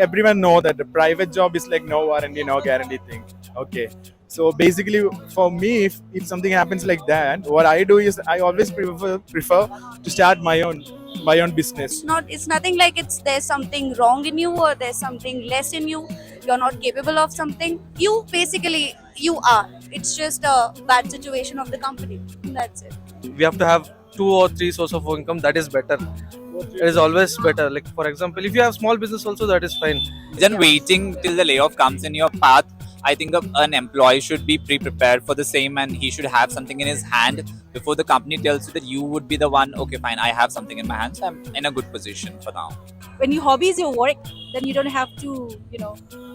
everyone know that the private job is like no warranty, no guarantee thing. Okay. So basically, for me, if something happens like that, what I do is I always prefer to start my own business. It's nothing like it's there's something wrong in you or there's something less in you. You're not capable of something. You are. It's just a bad situation of the company. That's it. We have to have 2 or 3 sources of income. That is better. It is always better. Like for example, if you have small business also, that is fine. Then waiting till the layoff comes in your path, I think an employee should be pre-prepared for the same, and he should have something in his hand before the company tells you that you would be the one. Okay, fine, I have something in my hands. So I'm in a good position for now. When your hobby is your work, then you don't have to,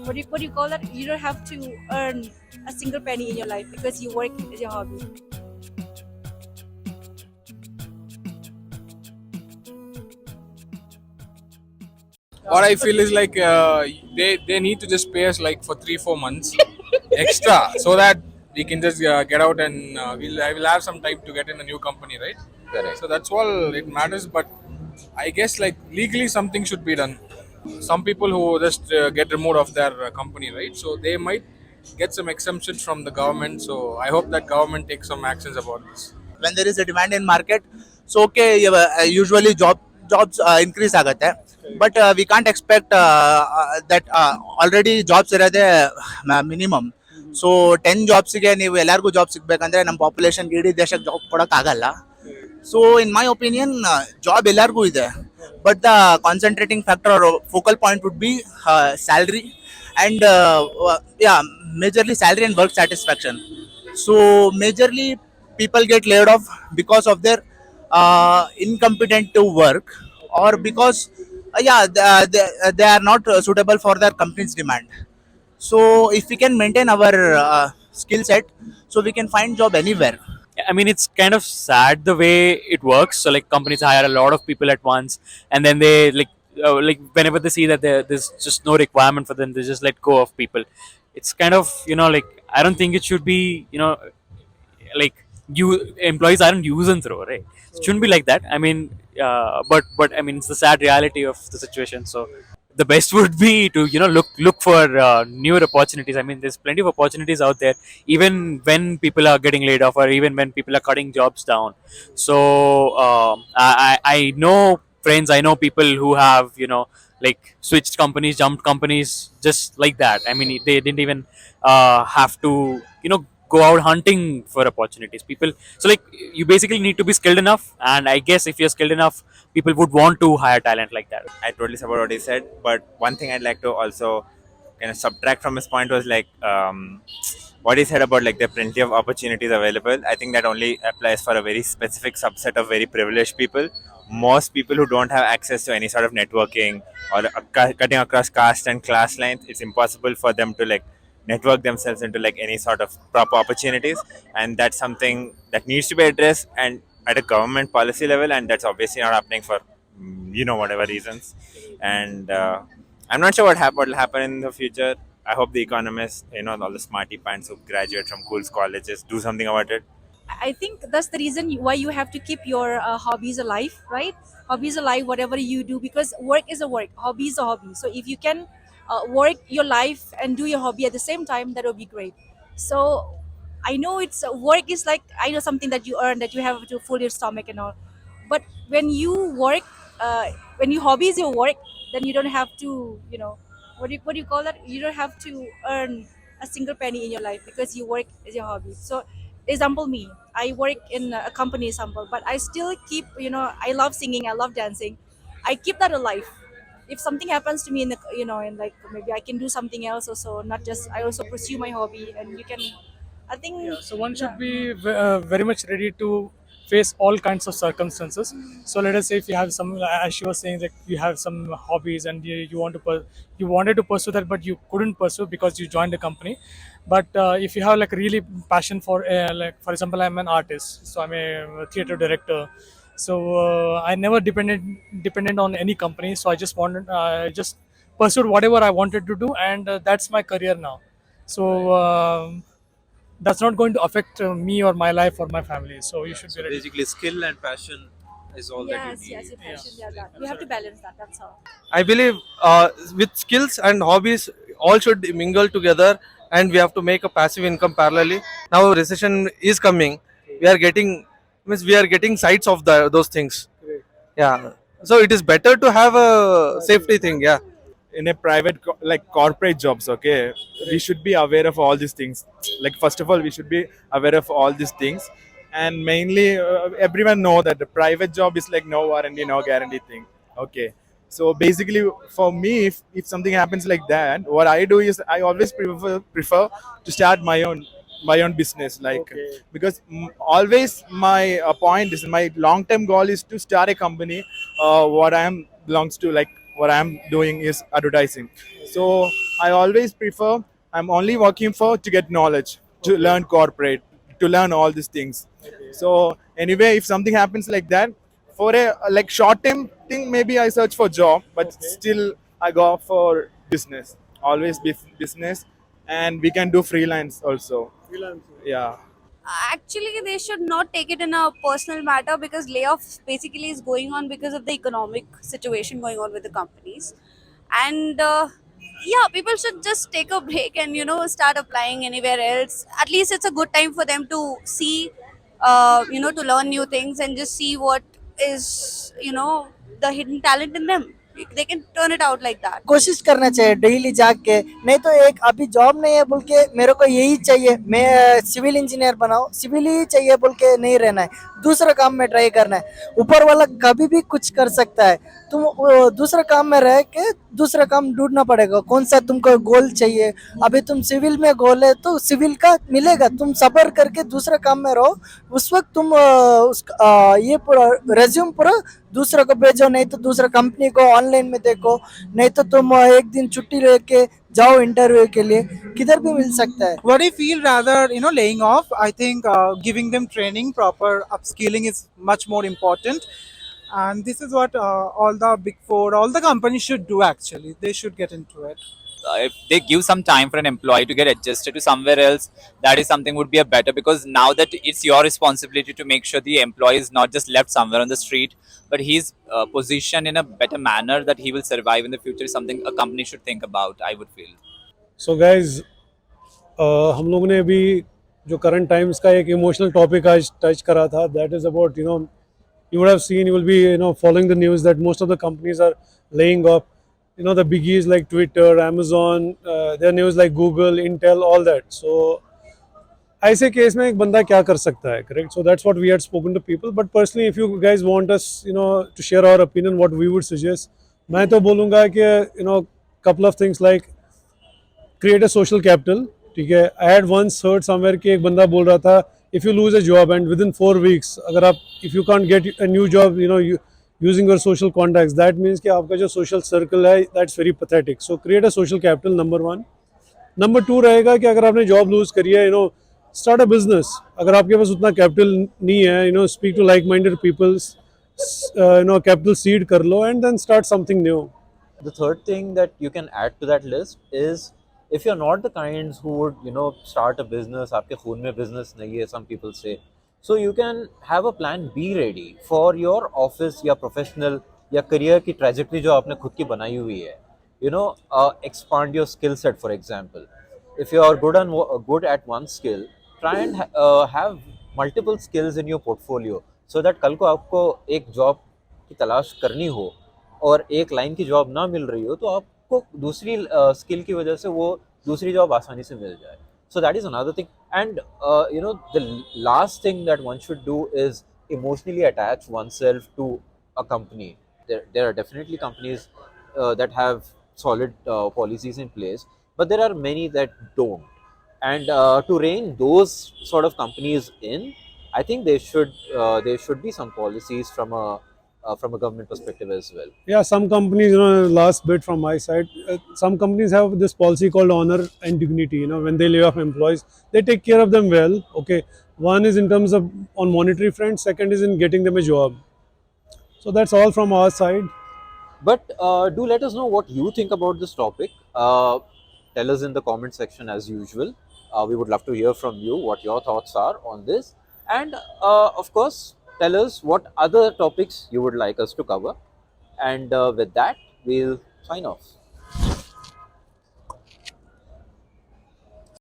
what do you call that? You don't have to earn a single penny in your life because your work is your hobby. What I feel is like they need to just pay us like for 3-4 months extra so that we can just get out and I will have some time to get in a new company, right? Correct. So that's all it matters. But I guess like legally something should be done. Some people who just get removed of their company, right? So they might get some exemptions from the government. So I hope that government takes some actions about this. When there is a demand in market, so okay, usually jobs increase agate, but we can't expect that already jobs irade minimum. So 10 jobs ಗೆ ನೀವು ಎಲ್ಲರಿಗೂ job ಸಿಗಬೇಕಂದ್ರೆ ನಮ್ಮ population ಇಡೀ ದೇಶಕ್ಕೆ job ಕೊಡಕ್ ಆಗಲ್ಲ. So in my opinion, job ಎಲ್ಲರಿಗೂ ಇದೆ, but the concentrating factor or focal point would be salary and majorly salary and work satisfaction. So majorly people get laid off because of their incompetent to work, or because they are not suitable for their company's demand. So if we can maintain our skill set, so we can find job anywhere. I mean, it's kind of sad the way it works. So, like, companies hire a lot of people at once, and then they like whenever they see that there's just no requirement for them, they just let go of people. It's kind of like I don't think it should be like you employees aren't use and throw, right? It shouldn't be like that. I mean, but I mean, it's the sad reality of the situation. So the best would be to look for newer opportunities. I mean, there's plenty of opportunities out there, even when people are getting laid off or even when people are cutting jobs down. So I know friends, I know people who have like switched companies, jumped companies just like that. I mean, they didn't even have to go out hunting for opportunities. People, so like you basically need to be skilled enough, and I guess if you're skilled enough, people would want to hire talent like that. I totally support what he said, but one thing I'd like to also kind of subtract from his point was like what he said about like there are plenty of opportunities available. I think that only applies for a very specific subset of very privileged people. Most people who don't have access to any sort of networking or cutting across caste and class lines, it's impossible for them to like network themselves into like any sort of proper opportunities, and that's something that needs to be addressed and at a government policy level, and that's obviously not happening for whatever reasons. And I'm not sure what will happen in the future. I hope the economists, all the smarty pants who graduate from cool colleges do something about it. I think that's the reason why you have to keep your hobbies alive, right? Hobbies alive, whatever you do, because work is a work, hobby is a hobby. So if you can work your life and do your hobby at the same time, that would be great. So I know it's work is like, I know something that you earn, that you have to fill your stomach and all. But when you work, when your hobby is your work, then you don't have to, what do you call that? You don't have to earn a single penny in your life because your work is your hobby. So example me, I work in a company example, but I still keep, I love singing, I love dancing, I keep that alive. If something happens to me in the, and like maybe I can do something else also, not just I also pursue my hobby. And you can, I think So one should be very much ready to face all kinds of circumstances. So let us say if you have some, as she was saying, that you have some hobbies and you want to you wanted to pursue that, but you couldn't pursue because you joined the company. But if you have like really passion for like for example, I'm an artist, so I'm a theater director. So I never depended on any company. So I just pursued whatever I wanted to do, and that's my career now. So that's not going to affect me or my life or my family. So you should be ready. Basically, skill and passion is all that you need. Yes, you mentioned that. You have to balance that. That's all. I believe with skills and hobbies, all should mingle together, and we have to make a passive income parallelly. Now recession is coming. We are getting we are getting sights of those things. Yeah. So it is better to have a safety thing. Yeah. In a private like corporate jobs, okay, we should be aware of all these things. Like first of all, we should be aware of all these things, and mainly everyone know that the private job is like no warranty, no guarantee thing. Okay, so basically for me, if something happens like that, what I do is I always prefer to start my own business, like because always my point is my long term goal is to start a company. What I am belongs to, like what I am doing is advertising. So I always prefer, I'm only working for to get knowledge, to learn corporate, to learn all these things. So anyway, if something happens like that, for a like short term thing, maybe I search for job, but still I go for business. Always business, and we can do freelance also. Yeah. Actually, they should not take it in a personal matter, because layoffs basically is going on because of the economic situation going on with the companies. And yeah, people should just take a break and start applying anywhere else. At least it's a good time for them to see, to learn new things and just see what is the hidden talent in them. They can turn it out like that. कोशिश करना चाहिए daily जाग के, नहीं तो एक अभी job नहीं है बोल के मेरे को यही चाहिए, मैं सिविल इंजीनियर बनाऊं, सिविल ही चाहिए बोल के नहीं रहना है, दूसरा काम में ट्राई करना है। ऊपर वाला कभी भी कुछ कर सकता है, तुम दूसरा काम में रह के दूसरा काम ढूंढना पड़ेगा, कौन सा तुमको गोल चाहिए। अभी तुम सिविल में गोल है तो सिविल का मिलेगा, तुम सबर करके दूसरा काम में रहो, उस वक्त तुम ये पूरा रेज्यूम पूरा दूसरा को भेजो, नहीं तो दूसरा कंपनी को ऑनलाइन में देखो, नहीं तो तुम एक दिन छुट्टी लेके जाओ इंटरव्यू के लिए, किधर भी मिल सकता है। What I feel, rather, laying off, I think giving them training, proper upskilling is much more important. And this is what all the big four, all the companies should do actually. They should get into it. If they give some time for an employee to get adjusted to somewhere else, that is something would be a better, because now that it's your responsibility to make sure the employee is not just left somewhere on the street, but he's positioned in a better manner that he will survive in the future, is something a company should think about, I would feel. So guys, हम लोगों ने अभी जो current times का एक emotional topic आज touch करा था, that is about you would have seen, you will be following the news that most of the companies are laying off, the biggies like Twitter, Amazon, their news like Google, Intel, all that. So ऐसे case में एक बंदा क्या कर सकता है, correct? So that's what we had spoken to people, but personally if you guys want us to share our opinion, what we would suggest, मैं तो बोलूँगा कि couple of things like create a social capital, ठीक है। I had once heard somewhere कि एक बंदा बोल रहा था, if you lose a job and within 4 weeks अगर आप if you can't get a new job using your social contacts, that means कि आपका जो social circle है, that's very pathetic. So create a social capital, number 1. Number 2 रहेगा कि अगर आपने job lose करी है, start a business. अगर आपके पास उतना capital नहीं है, speak to like-minded people, capital seed कर लो and then start something new. The third thing that you can add to that list is, if you're not the kinds who would start a business, आपके खून में business नहीं है, some people say, so you can have a plan B ready for your office या professional या career की trajectory जो आपने खुद की बनाई हुई है. Expand your skill set, for example. If you are good at one skill, try and have multiple skills in your portfolio, so that कल को आपको एक job की तलाश करनी हो और एक लाइन की जॉब ना मिल रही हो, तो आपको दूसरी स्किल की वजह से वो दूसरी जॉब आसानी से मिल जाए. So that is another thing. And the last thing that one should do is emotionally attach oneself to a company. There are definitely companies that have solid policies in place, but there are many that don't. And to rein those sort of companies in, I think there should be some policies from a government perspective as well. Yeah, some companies, last bit from my side, some companies have this policy called honor and dignity. When they lay off employees, they take care of them well. Okay, one is in terms of on monetary front, second is in getting them a job. So that's all from our side. But do let us know what you think about this topic. Tell us in the comment section as usual. We would love to hear from you what your thoughts are on this. And of course, tell us what other topics you would like us to cover. And with that, we'll sign off.